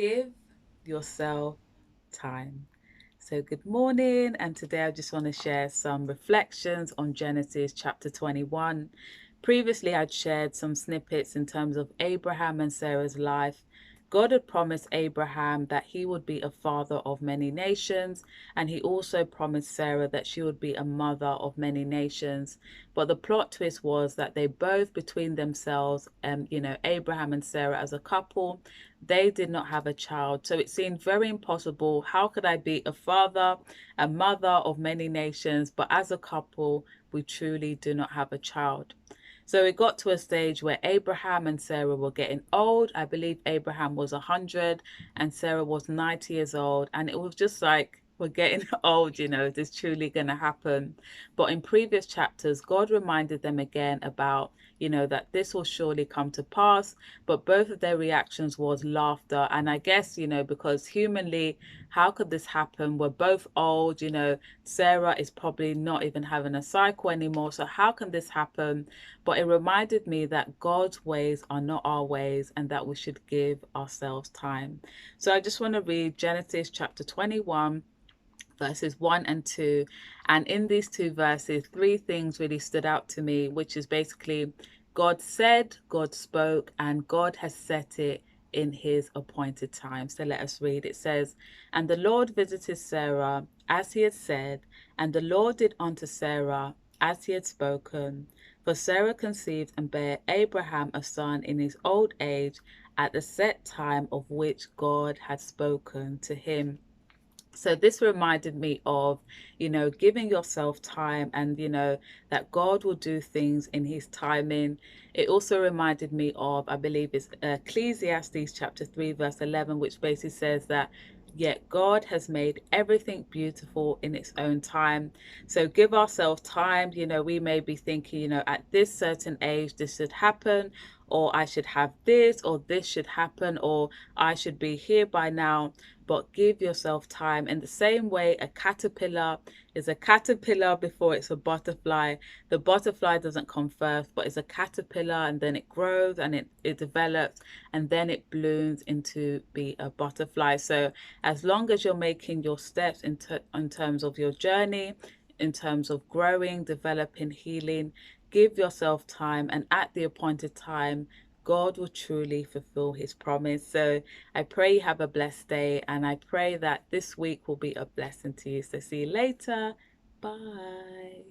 Give yourself time. So, good morning, and today I just want to share some reflections on Genesis chapter 21. Previously, I'd shared some snippets in terms of Abraham and Sarah's life. God had promised Abraham that he would be a father of many nations, and he also promised Sarah that she would be a mother of many nations. But the plot twist was that they both, between themselves, Abraham and Sarah as a couple, they did not have a child. So it seemed very impossible. How could I be a father, a mother of many nations, but as a couple, we truly do not have a child? So it got to a stage where Abraham and Sarah were getting old. I believe Abraham was 100 and Sarah was 90 years old. And it was just like, we're getting old, is this truly going to happen? But in previous chapters, God reminded them again about, that this will surely come to pass. But both of their reactions was laughter. And I guess, because humanly, how could this happen? We're both old, Sarah is probably not even having a cycle anymore. So how can this happen? But it reminded me that God's ways are not our ways and that we should give ourselves time. So I just want to read Genesis chapter 21, verses 1 and 2. And in these two verses, three things really stood out to me, which is basically God said, God spoke, and God has set it in his appointed time. So let us read. It says, "And the Lord visited Sarah as he had said, and the Lord did unto Sarah as he had spoken. For Sarah conceived and bare Abraham a son in his old age at the set time of which God had spoken to him." So this reminded me of, giving yourself time and, that God will do things in his timing. It also reminded me of, I believe it's Ecclesiastes chapter 3, verse 11, which basically says that yet God has made everything beautiful in its own time. So give ourselves time. We may be thinking, at this certain age, this should happen, or I should have this, or this should happen, or I should be here by now. But give yourself time. In the same way, a caterpillar is a caterpillar before it's a butterfly. The butterfly doesn't come first, but it's a caterpillar, and then it grows and it develops, and then it blooms into be a butterfly. So as long as you're making your steps in terms of your journey, in terms of growing, developing, healing, give yourself time, and at the appointed time, God will truly fulfill his promise. So I pray you have a blessed day, and I pray that this week will be a blessing to you. So see you later. Bye.